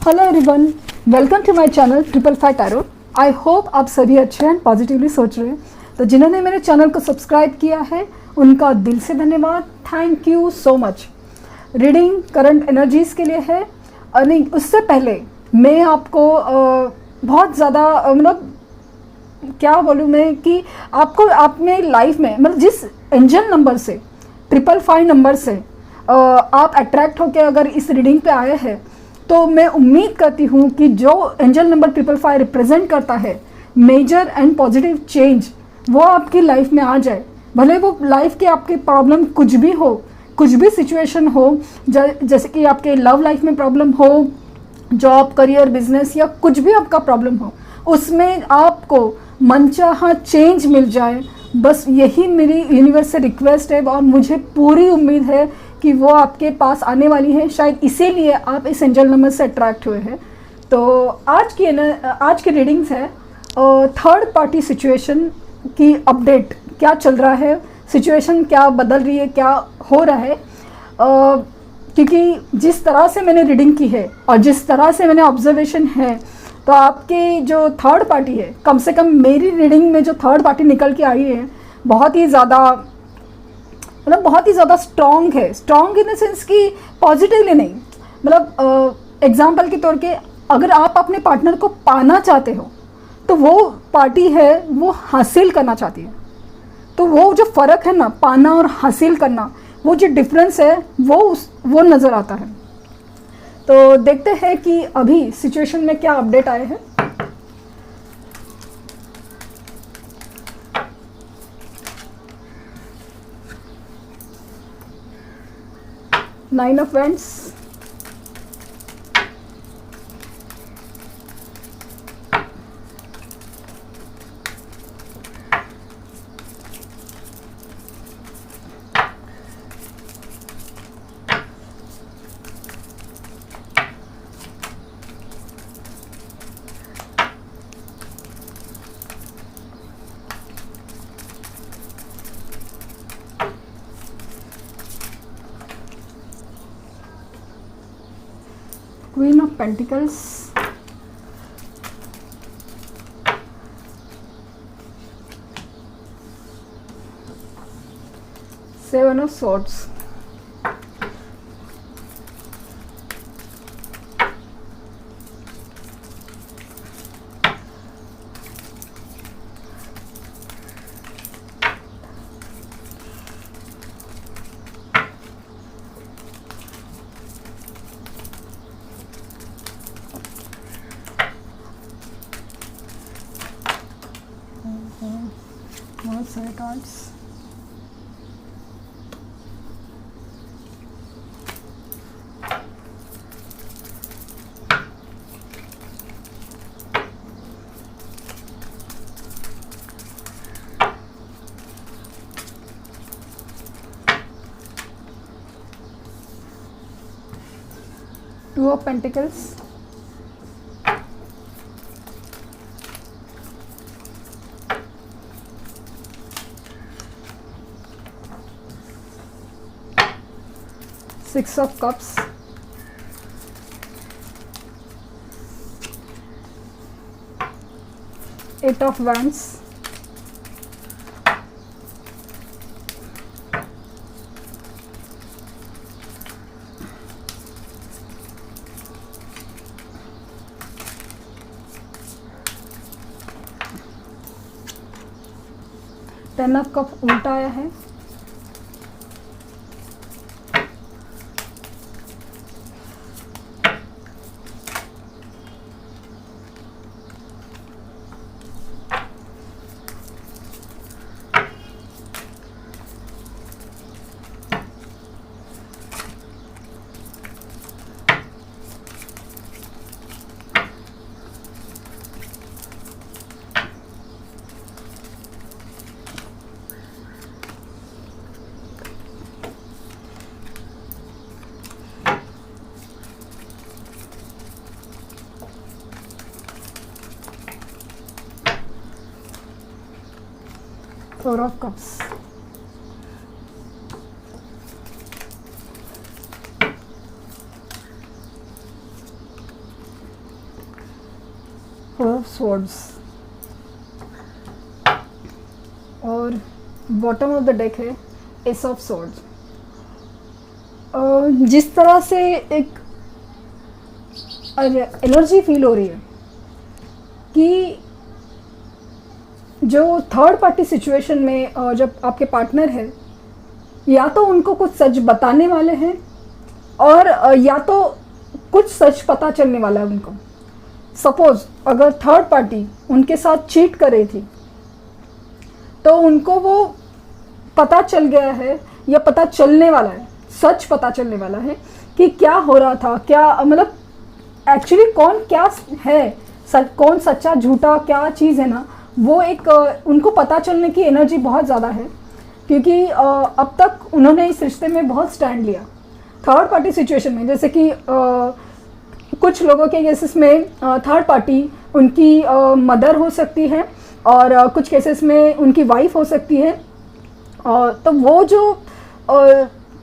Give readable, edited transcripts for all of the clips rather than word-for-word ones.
Hello everyone, welcome to my channel 555 tarot. I hope आप सभी अच्छे हैं, पॉजिटिवली सोच रहे हैं। तो जिन्होंने मेरे चैनल को सब्सक्राइब किया है उनका दिल से धन्यवाद, thank you so much. Reading current energies के लिए है और नहीं, उससे पहले मैं आपको बहुत ज़्यादा मतलब क्या बोलूँ मैं कि आपको अपने लाइफ में मतलब जिस एंजल नंबर से 555 नंबर से आप अट्रैक्ट होकर अगर इस रीडिंग पे आए हैं तो मैं उम्मीद करती हूँ कि जो एंजल नंबर 555 रिप्रेजेंट करता है मेजर एंड पॉजिटिव चेंज वो आपकी लाइफ में आ जाए। भले वो लाइफ के आपके प्रॉब्लम कुछ भी हो, कुछ भी सिचुएशन हो, जैसे कि आपके लव लाइफ में प्रॉब्लम हो, जॉब करियर बिजनेस या कुछ भी आपका प्रॉब्लम हो, उसमें आपको मनचाहा चेंज मिल जाए। बस यही मेरी यूनिवर्स से रिक्वेस्ट है और मुझे पूरी उम्मीद है कि वो आपके पास आने वाली है। शायद इसीलिए आप इस एंजल नंबर से अट्रैक्ट हुए हैं। तो आज की रीडिंग्स है थर्ड पार्टी सिचुएशन की अपडेट, क्या चल रहा है, सिचुएशन क्या बदल रही है, क्या हो रहा है। क्योंकि जिस तरह से मैंने रीडिंग की है और जिस तरह से मैंने ऑब्जर्वेशन है, तो आपकी जो थर्ड पार्टी है, कम से कम मेरी रीडिंग में जो थर्ड पार्टी निकल के आई है बहुत ही ज़्यादा स्ट्रॉन्ग है। स्ट्रॉन्ग इन द सेंस कि पॉजिटिवली नहीं, मतलब एग्जाम्पल के तौर पे अगर आप अपने पार्टनर को पाना चाहते हो तो वो पार्टी है वो हासिल करना चाहती है। तो वो जो फ़र्क है ना, पाना और हासिल करना, वो जो डिफरेंस है वो नज़र आता है। तो देखते हैं कि अभी सिचुएशन में क्या अपडेट आए हैं। Nine of wands, queen of pentacles, seven of swords, बहुत सारे cards, two of pentacles, six of cups, eight of wands, ten of cup उल्टा आया है, four of cups, four of swords और बॉटम ऑफ द डेक है ace of swords. जिस तरह से एक एनर्जी फील हो रही है कि जो थर्ड पार्टी सिचुएशन में जब आपके पार्टनर है, या तो उनको कुछ सच बताने वाले हैं और या तो कुछ सच पता चलने वाला है उनको। सपोज अगर थर्ड पार्टी उनके साथ चीट कर रही थी तो उनको वो पता चल गया है या पता चलने वाला है, सच पता चलने वाला है कि क्या हो रहा था, क्या मतलब एक्चुअली कौन क्या है, कौन सच्चा झूठा क्या चीज़ है ना, वो एक उनको पता चलने की एनर्जी बहुत ज़्यादा है। क्योंकि अब तक उन्होंने इस रिश्ते में बहुत स्टैंड लिया थर्ड पार्टी सिचुएशन में। जैसे कि कुछ लोगों के केसेस में थर्ड पार्टी उनकी मदर हो सकती है और कुछ केसेस में उनकी वाइफ हो सकती है। तो वो जो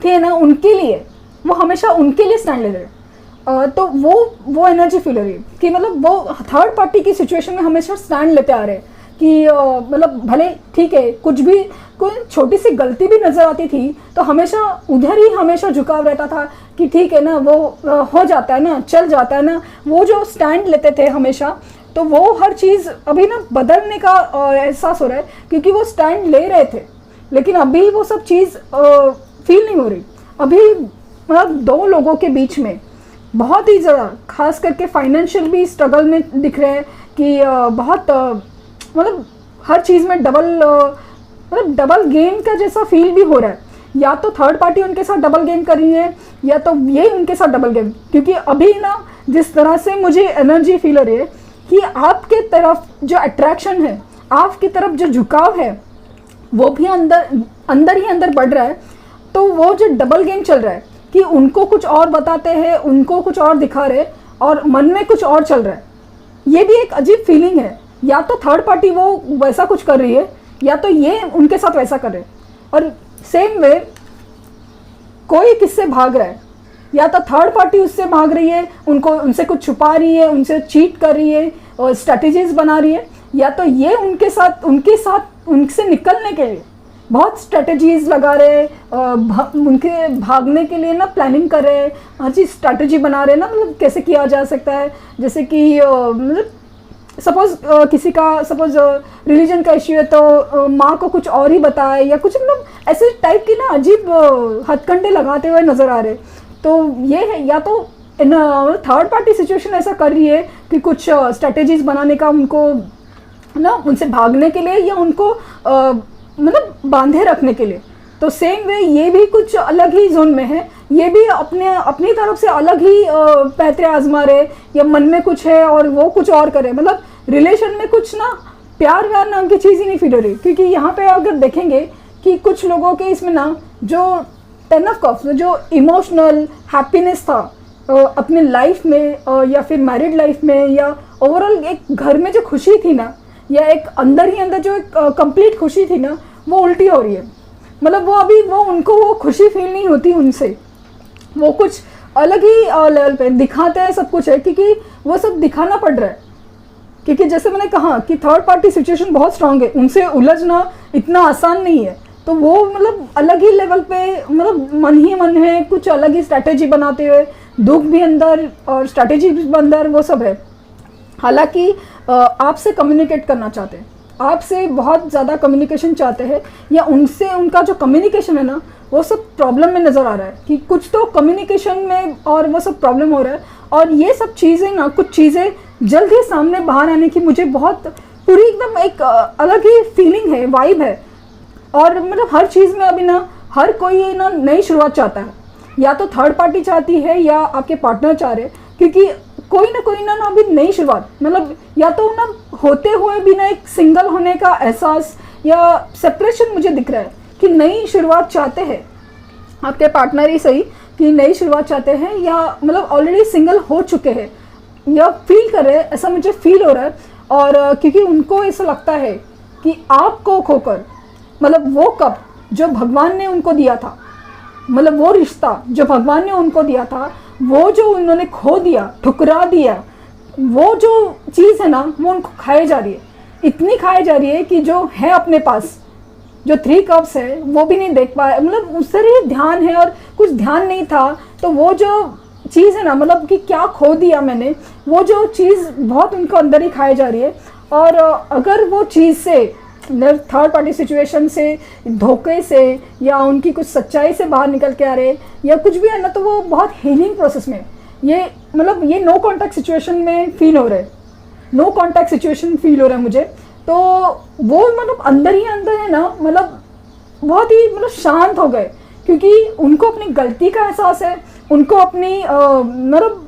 थे ना, उनके लिए वो हमेशा उनके लिए स्टैंड ले रहे। तो वो एनर्जी फील हो रही है कि मतलब वो थर्ड पार्टी की सिचुएशन में हमेशा स्टैंड लेते आ रहे हैं कि मतलब भले ठीक है, कुछ भी कोई छोटी सी गलती भी नज़र आती थी तो हमेशा उधर ही हमेशा झुकाव रहता था कि ठीक है ना, वो हो जाता है ना, चल जाता है ना, वो जो स्टैंड लेते थे हमेशा। तो वो हर चीज़ अभी ना बदलने का एहसास हो रहा है क्योंकि वो स्टैंड ले रहे थे लेकिन अभी वो सब चीज़ फील नहीं हो रही। अभी मतलब दो लोगों के बीच में बहुत ही ज़्यादा, खास करके फाइनेंशियल भी स्ट्रगल में दिख रहे हैं कि बहुत मतलब हर चीज़ में डबल गेम का जैसा फील भी हो रहा है। या तो थर्ड पार्टी उनके साथ डबल गेम कर रही है या तो ये उनके साथ डबल गेम। क्योंकि अभी ना जिस तरह से मुझे एनर्जी फील हो रही है कि आपके तरफ जो अट्रैक्शन है, आपकी तरफ जो झुकाव है, वो भी अंदर ही अंदर बढ़ रहा है। तो वो जो डबल गेम चल रहा है कि उनको कुछ और बताते हैं, उनको कुछ और दिखा रहे और मन में कुछ और चल रहा है, ये भी एक अजीब फीलिंग है। या तो थर्ड पार्टी वो वैसा कुछ कर रही है या तो ये उनके साथ वैसा कर रहे हैं। और सेम वे कोई किससे भाग रहा है, या तो थर्ड पार्टी उससे भाग रही है, उनसे कुछ छुपा रही है, उनसे चीट कर रही है और स्ट्रैटेजीज बना रही है, या तो ये उनसे निकलने के लिए बहुत स्ट्रैटेजीज लगा रहे, उनके भागने के लिए ना प्लानिंग कर रहे, हर चीज़ स्ट्रैटेजी बना रहे ना, मतलब कैसे किया जा सकता है। जैसे कि मतलब सपोज किसी का रिलीजन का इश्यू है तो माँ को कुछ और ही बताए या कुछ, मतलब ऐसे टाइप की ना अजीब हथकंडे लगाते हुए नज़र आ रहे। तो ये है, या तो थर्ड पार्टी सिचुएशन ऐसा कर रही है कि कुछ स्ट्रैटेजीज बनाने का उनको ना, उनसे भागने के लिए या उनको मतलब बांधे रखने के लिए। तो सेम वे ये भी कुछ अलग ही जोन में है, ये भी अपनी तरफ से अलग ही पैतरे आजमा रहे या मन में कुछ है और वो कुछ और करे। मतलब रिलेशन में कुछ ना प्यार व्यार नाम की चीज़ ही नहीं फील हो रही। क्योंकि यहाँ पे अगर देखेंगे कि कुछ लोगों के इसमें ना जो 10 ऑफ कप्स, जो इमोशनल हैप्पीनेस था अपने लाइफ में या फिर मैरिड लाइफ में या ओवरऑल एक घर में जो खुशी थी ना, या एक अंदर ही अंदर जो एक कंप्लीट खुशी थी ना, वो उल्टी हो रही है। मतलब उनको वो खुशी फील नहीं होती उनसे, वो कुछ अलग ही लेवल पे दिखाते हैं सब कुछ है क्योंकि वो सब दिखाना पड़ रहा है। क्योंकि जैसे मैंने कहा कि थर्ड पार्टी सिचुएशन बहुत स्ट्रांग है, उनसे उलझना इतना आसान नहीं है। तो वो मतलब अलग ही लेवल पे, मतलब मन ही मन है, कुछ अलग ही स्ट्रैटेजी बनाते हुए, दुख भी अंदर और स्ट्रैटेजी भी अंदर, वो सब है। हालांकि आपसे कम्युनिकेट करना चाहते हैं, आपसे बहुत ज़्यादा कम्युनिकेशन चाहते हैं, या उनसे उनका जो कम्युनिकेशन है ना वो सब प्रॉब्लम में नज़र आ रहा है कि कुछ तो कम्युनिकेशन में और वो सब प्रॉब्लम हो रहा है। और ये सब चीज़ें ना, कुछ चीज़ें जल्द ही सामने बाहर आने की मुझे बहुत पूरी एकदम एक अलग ही फीलिंग है, वाइब है। और मतलब हर चीज़ में अभी ना हर कोई ना नई शुरुआत चाहता है, या तो थर्ड पार्टी चाहती है या आपके पार्टनर चाह रहे, क्योंकि कोई ना अभी नई शुरुआत, मतलब या तो ना होते हुए भी ना एक सिंगल होने का एहसास या सेपरेशन मुझे दिख रहा है कि नई शुरुआत चाहते हैं आपके पार्टनर ही सही, कि नई शुरुआत चाहते हैं या मतलब ऑलरेडी सिंगल हो चुके हैं या फील कर रहे हैं, ऐसा मुझे फील हो रहा है। और क्योंकि उनको ऐसा लगता है कि आपको खोकर, मतलब वो कप जो भगवान ने उनको दिया था, मतलब वो रिश्ता जो भगवान ने उनको दिया था, वो जो उन्होंने खो दिया, ठुकरा दिया, वो जो चीज़ है ना वो उनको खाई जा रही है, इतनी खाई जा रही है कि जो है अपने पास जो 3 कप्स है वो भी नहीं देख पाए, मतलब उस तरह ही ध्यान है और कुछ ध्यान नहीं था। तो वो जो चीज़ है ना, मतलब कि क्या खो दिया मैंने, वो जो चीज़ बहुत उनको अंदर ही खाई जा रही है। और अगर वो चीज़ से थर्ड पार्टी सिचुएशन से, धोखे से या उनकी कुछ सच्चाई से बाहर निकल के आ रहे या कुछ भी है ना, तो वो बहुत हीलिंग प्रोसेस में ये, मतलब ये नो कांटेक्ट सिचुएशन में फील हो रहा है, नो कांटेक्ट सिचुएशन फील हो रहा है मुझे। तो वो मतलब अंदर ही अंदर है ना, मतलब बहुत ही मतलब शांत हो गए, क्योंकि उनको अपनी गलती का एहसास है, उनको अपनी मतलब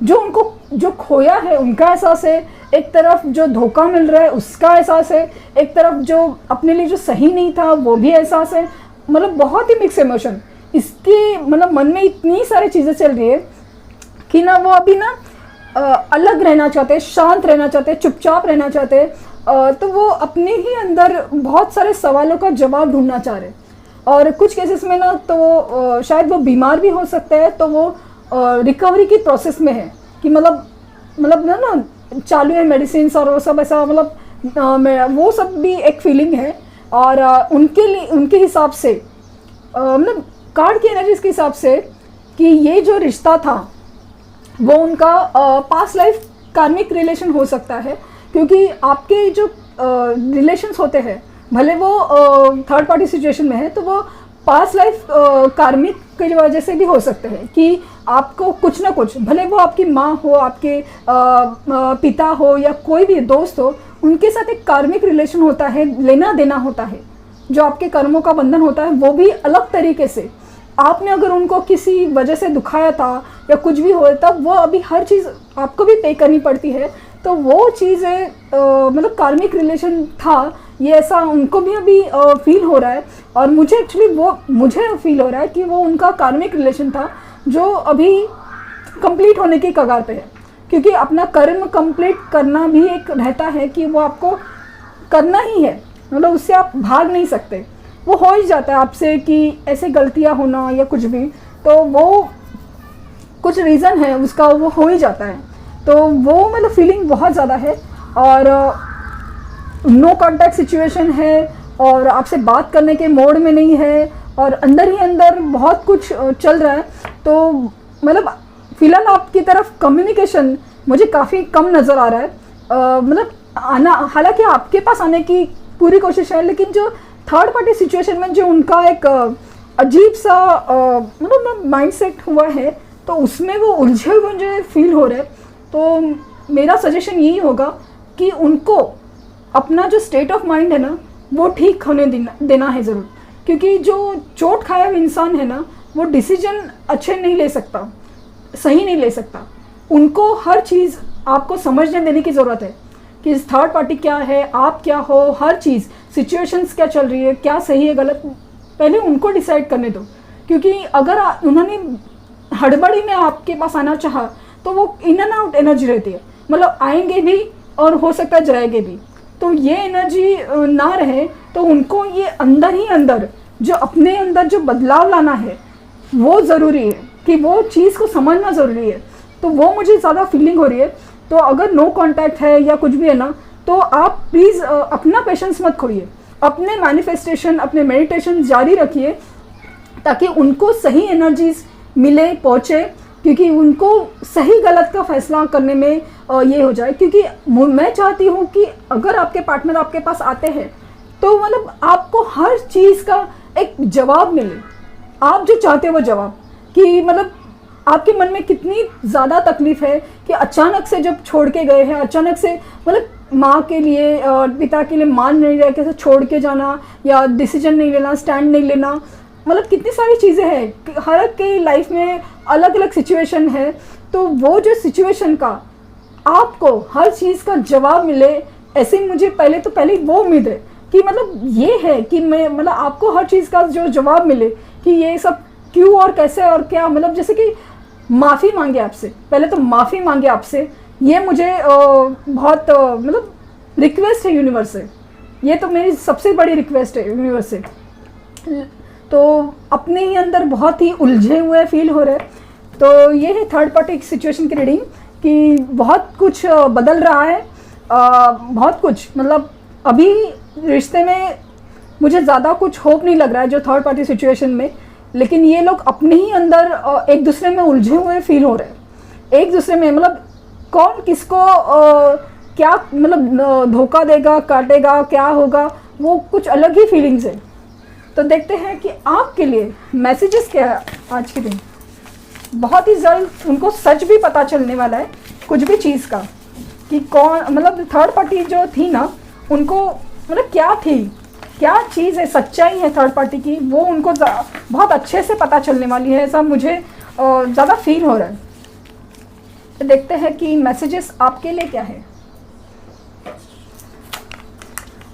जो उनको जो खोया है उनका एहसास है, एक तरफ जो धोखा मिल रहा है उसका एहसास है, एक तरफ जो अपने लिए जो सही नहीं था वो भी एहसास है। मतलब बहुत ही मिक्स इमोशन इसके मतलब मन में इतनी सारी चीज़ें चल रही है कि ना वो अभी ना अलग रहना चाहते हैं, शांत रहना चाहते हैं, चुपचाप रहना चाहते हैं। तो वो अपने ही अंदर बहुत सारे सवालों का जवाब ढूंढना चाह रहे हैं। और कुछ केसेस में ना तो शायद वो बीमार भी हो सकते हैं, तो वो रिकवरी की प्रोसेस में है कि मतलब ना चालू है मेडिसिन और वो सब ऐसा, मतलब वो सब भी एक फीलिंग है। और उनके लिए उनके हिसाब से मतलब कार्ड की एनर्जीज के हिसाब से कि ये जो रिश्ता था वो उनका पास्ट लाइफ कार्मिक रिलेशन हो सकता है, क्योंकि आपके जो रिलेशंस होते हैं भले वो थर्ड पार्टी सिचुएशन में है, तो वो पास्ट लाइफ कार्मिक की वजह से भी हो सकते हैं कि आपको कुछ ना कुछ, भले वो आपकी माँ हो, आपके पिता हो या कोई भी दोस्त हो, उनके साथ एक कार्मिक रिलेशन होता है, लेना देना होता है, जो आपके कर्मों का बंधन होता है वो भी अलग तरीके से। आपने अगर उनको किसी वजह से दुखाया था या कुछ भी हो, तब वो अभी हर चीज़ आपको भी पे करनी पड़ती है। तो वो चीज़ें मतलब कार्मिक रिलेशन था, ये ऐसा उनको भी अभी फील हो रहा है। और मुझे एक्चुअली वो मुझे फील हो रहा है कि वो उनका कार्मिक रिलेशन था जो अभी कंप्लीट होने की कगार पे है, क्योंकि अपना कर्म कंप्लीट करना भी एक रहता है कि वो आपको करना ही है, मतलब उससे आप भाग नहीं सकते। वो हो ही जाता है आपसे कि ऐसे गलतियां होना या कुछ भी, तो वो कुछ रीज़न है उसका, वो हो ही जाता है। तो वो मतलब फीलिंग बहुत ज़्यादा है और नो कांटेक्ट सिचुएशन है और आपसे बात करने के मोड में नहीं है और अंदर ही अंदर बहुत कुछ चल रहा है। तो मतलब फ़िलहाल आपकी तरफ कम्युनिकेशन मुझे काफ़ी कम नज़र आ रहा है। मतलब आना, हालांकि आपके पास आने की पूरी कोशिश है, लेकिन जो थर्ड पार्टी सिचुएशन में जो उनका एक अजीब सा मतलब माइंडसेट हुआ है, तो उसमें वो उलझे हुए मुझे फील हो रहे हैं। तो मेरा सजेशन यही होगा कि उनको अपना जो स्टेट ऑफ माइंड है ना वो ठीक होने देना है ज़रूर, क्योंकि जो चोट खाया हुआ इंसान है ना वो डिसीजन अच्छे नहीं ले सकता, सही नहीं ले सकता। उनको हर चीज़ आपको समझने देने की ज़रूरत है कि थर्ड पार्टी क्या है, आप क्या हो, हर चीज़ सिचुएशंस क्या चल रही है, क्या सही है गलत, पहले उनको डिसाइड करने दो। क्योंकि अगर उन्होंने हड़बड़ी में आपके पास आना चाहा तो वो इन एंड आउट एनर्जी रहती है, मतलब आएंगे भी और हो सकता है जाएंगे भी। तो ये एनर्जी ना रहे, तो उनको ये अंदर ही अंदर जो अपने अंदर जो बदलाव लाना है वो ज़रूरी है, कि वो चीज़ को समझना ज़रूरी है। तो वो मुझे ज़्यादा फीलिंग हो रही है। तो अगर नो कांटेक्ट है या कुछ भी है ना, तो आप प्लीज़ अपना पेशेंस मत खोइए, अपने मैनिफेस्टेशन, अपने मेडिटेशन जारी रखिए, ताकि उनको सही एनर्जीज मिले, पहुँचे, क्योंकि उनको सही गलत का फैसला करने में ये हो जाए। क्योंकि मैं चाहती हूँ कि अगर आपके पार्टनर आपके पास आते हैं तो मतलब आपको हर चीज़ का एक जवाब मिले, आप जो चाहते हो वो जवाब, कि मतलब आपके मन में कितनी ज़्यादा तकलीफ़ है कि अचानक से जब छोड़ के गए हैं, अचानक से मतलब माँ के लिए, पिता के लिए मान नहीं रहे, कैसे छोड़ के जाना या डिसीजन नहीं लेना, स्टैंड नहीं लेना, मतलब कितनी सारी चीज़ें हैं। हर एक के लाइफ में अलग अलग सिचुएशन है। तो वो जो सिचुएशन का आपको हर चीज़ का जवाब मिले, ऐसे मुझे पहले वो उम्मीद है कि मतलब ये है कि मैं मतलब आपको हर चीज़ का जो जवाब मिले कि ये सब क्यों और कैसे और क्या, मतलब जैसे कि माफ़ी मांगे आपसे, पहले तो माफ़ी मांगे आपसे, ये मुझे बहुत मतलब रिक्वेस्ट है यूनिवर्स से, ये तो मेरी सबसे बड़ी रिक्वेस्ट है यूनिवर्स से। तो अपने ही अंदर बहुत ही उलझे हुए फील हो रहे हैं। तो ये है थर्ड पार्टी सिचुएशन की रीडिंग कि बहुत कुछ बदल रहा है, बहुत कुछ, मतलब अभी रिश्ते में मुझे ज़्यादा कुछ होप नहीं लग रहा है जो थर्ड पार्टी सिचुएशन में, लेकिन ये लोग अपने ही अंदर एक दूसरे में उलझे हुए फील हो रहे हैं। एक दूसरे में मतलब कौन किसको क्या मतलब धोखा देगा, काटेगा, क्या होगा, वो कुछ अलग ही फीलिंग्स है। तो देखते हैं कि आपके लिए मैसेजेस क्या है आज के दिन। बहुत ही जल्द उनको सच भी पता चलने वाला है कुछ भी चीज़ का, कि कौन मतलब थर्ड पार्टी जो थी ना, उनको मतलब क्या थी, क्या चीज़ है, सच्चाई है थर्ड पार्टी की, वो उनको बहुत अच्छे से पता चलने वाली है, ऐसा मुझे ज़्यादा फील हो रहा है। तो देखते हैं कि मैसेजेस आपके लिए क्या है।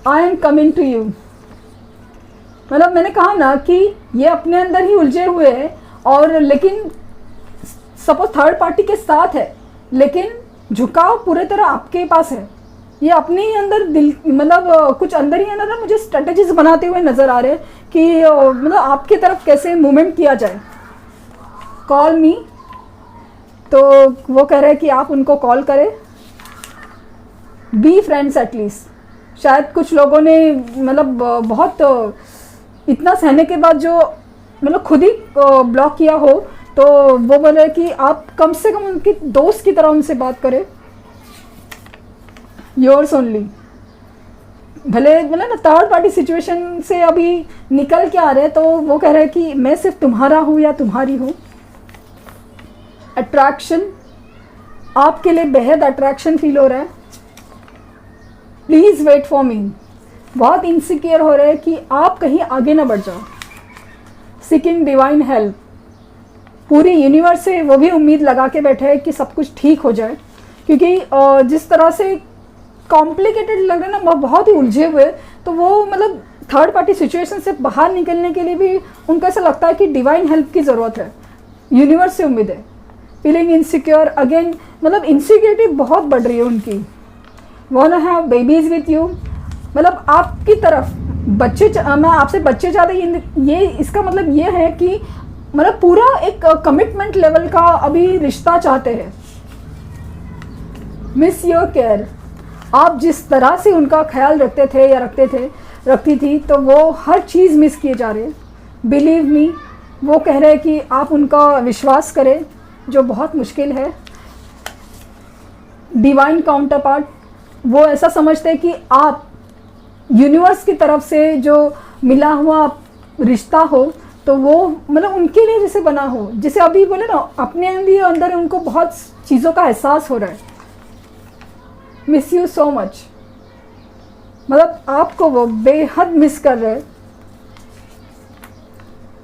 I am coming to you, मतलब मैंने कहा ना कि ये अपने अंदर ही उलझे हुए हैं, और लेकिन सपोज थर्ड पार्टी के साथ है, लेकिन झुकाव पूरे तरह आपके पास है। ये अपने ही अंदर दिल मतलब कुछ अंदर ही अंदर ना मुझे स्ट्रेटजीज बनाते हुए नज़र आ रहे हैं कि मतलब आपकी तरफ कैसे मूवमेंट किया जाए। कॉल मी, तो वो कह रहे हैं कि आप उनको कॉल करें। बी फ्रेंड्स एटलीस्ट, शायद कुछ लोगों ने मतलब बहुत इतना सहने के बाद जो मतलब खुद ही ब्लॉक किया हो, तो वो बोले कि आप कम से कम उनकी दोस्त की तरह उनसे बात करें। योर्स ओनली, भले मतलब ना थर्ड पार्टी सिचुएशन से अभी निकल के आ रहे हैं, तो वो कह रहे हैं कि मैं सिर्फ तुम्हारा हूँ या तुम्हारी हूँ। अट्रैक्शन, आपके लिए बेहद अट्रैक्शन फील हो रहा है। प्लीज़ वेट फॉर मी, बहुत इनसिक्योर हो रहे हैं कि आप कहीं आगे ना बढ़ जाओ। सीकिंग डिवाइन हेल्प, पूरी यूनिवर्स से वो भी उम्मीद लगा के बैठे हैं कि सब कुछ ठीक हो जाए, क्योंकि जिस तरह से कॉम्प्लिकेटेड लग रहे हैं ना, बहुत ही उलझे हुए, तो वो मतलब थर्ड पार्टी सिचुएशन से बाहर निकलने के लिए भी उनको ऐसा लगता है कि डिवाइन हेल्प की ज़रूरत है, यूनिवर्स से उम्मीद है। फीलिंग इनसिक्योर अगेन, मतलब इनसिक्योरिटी बहुत बढ़ रही है उनकी। Want have babies with you, मतलब आपकी तरफ बच्चे, मैं आपसे बच्चे ज़्यादा, ये इसका मतलब ये है कि मतलब पूरा एक कमिटमेंट लेवल का अभी रिश्ता चाहते हैं। मिस योर केयर, आप जिस तरह से उनका ख्याल रखते थे या रखती थी, तो वो हर चीज़ मिस किए जा रहे हैं। बिलीव मी, वो कह रहे हैं कि आप उनका विश्वास करें, जो बहुत मुश्किल है। डिवाइन काउंटर पार्ट, वो ऐसा समझते हैं कि आप यूनिवर्स की तरफ से जो मिला हुआ रिश्ता हो, तो वो मतलब उनके लिए जैसे बना हो, जैसे अभी बोले ना अपने अंदर उनको बहुत चीज़ों का एहसास हो रहा है। मिस यू सो मच, मतलब आपको वो बेहद मिस कर रहे हैं।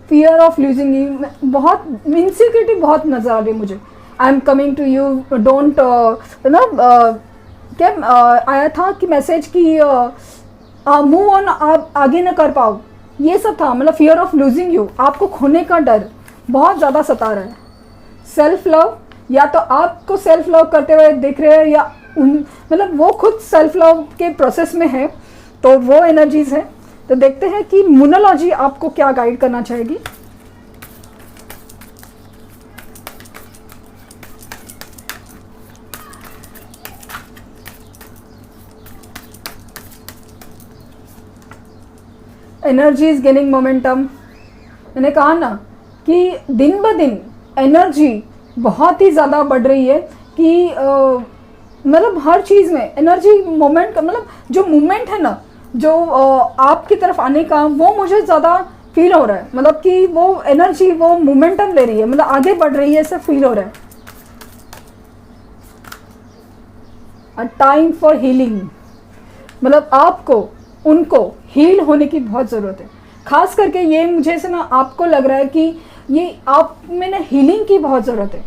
फियर ऑफ लूजिंग यू, बहुत इनसिक्योरिटी बहुत नजर आ रही है मुझे। I am coming to you, don't क्या आया था कि मैसेज की मूव ऑन, आप आगे ना कर पाओ, ये सब था। मतलब फियर ऑफ लूजिंग यू, आपको खोने का डर बहुत ज़्यादा सता रहा है। सेल्फ लव, या तो आपको सेल्फ लव करते हुए दिख रहे हैं, या मतलब वो खुद सेल्फ लव के प्रोसेस में है, तो वो एनर्जीज है। तो देखते हैं कि मोनोलॉजी आपको क्या गाइड करना चाहेगी। एनर्जी इज गेनिंग मोमेंटम, मैंने कहा ना कि दिन ब दिन एनर्जी बहुत ही ज़्यादा बढ़ रही है, कि मतलब हर चीज़ में एनर्जी मोमेंट, मतलब जो मूवमेंट है ना, जो आपकी तरफ आने का, वो मुझे ज़्यादा फील हो रहा है। मतलब कि वो एनर्जी, वो मोमेंटम ले रही है, मतलब आगे बढ़ रही है, ऐसा फील हो रहा है। अ टाइम फॉर हीलिंग, मतलब आपको उनको हील होने की बहुत ज़रूरत है। खास करके ये मुझे से ना आपको लग रहा है कि ये आप में ना हीलिंग की बहुत ज़रूरत है।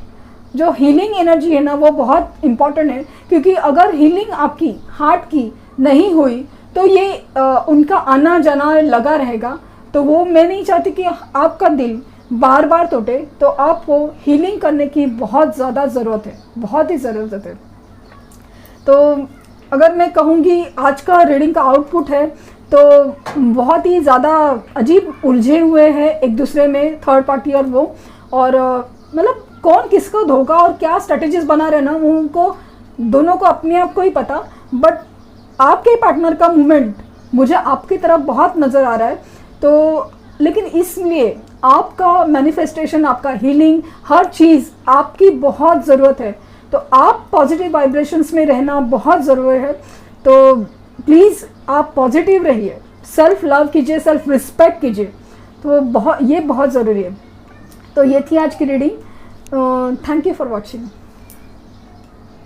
जो हीलिंग एनर्जी है ना, वो बहुत इम्पॉर्टेंट है, क्योंकि अगर हीलिंग आपकी हार्ट की नहीं हुई, तो ये उनका आना जाना लगा रहेगा। तो वो मैं नहीं चाहती कि आपका दिल बार बार टूटे, तो आपको हीलिंग करने की बहुत ज़्यादा ज़रूरत है, बहुत ही ज़रूरत है। तो अगर मैं कहूँगी आज का रीडिंग का आउटपुट है, तो बहुत ही ज़्यादा अजीब उलझे हुए हैं एक दूसरे में, थर्ड पार्टी और वो, और मतलब कौन किसको धोखा और क्या स्ट्रेटेजीज बना रहे ना, वो उनको दोनों को अपने आप को ही पता, बट आपके पार्टनर का मूवमेंट मुझे आपकी तरफ बहुत नज़र आ रहा है। तो लेकिन इसलिए आपका मैनिफेस्टेशन, आपका हीलिंग, हर चीज़ आपकी बहुत ज़रूरत है। तो आप पॉजिटिव वाइब्रेशंस में रहना बहुत ज़रूरी है। तो प्लीज़ आप पॉजिटिव रहिए, सेल्फ लव कीजिए, सेल्फ रिस्पेक्ट कीजिए। तो ये बहुत ज़रूरी है। तो ये थी आज की reading. Thank you for watching.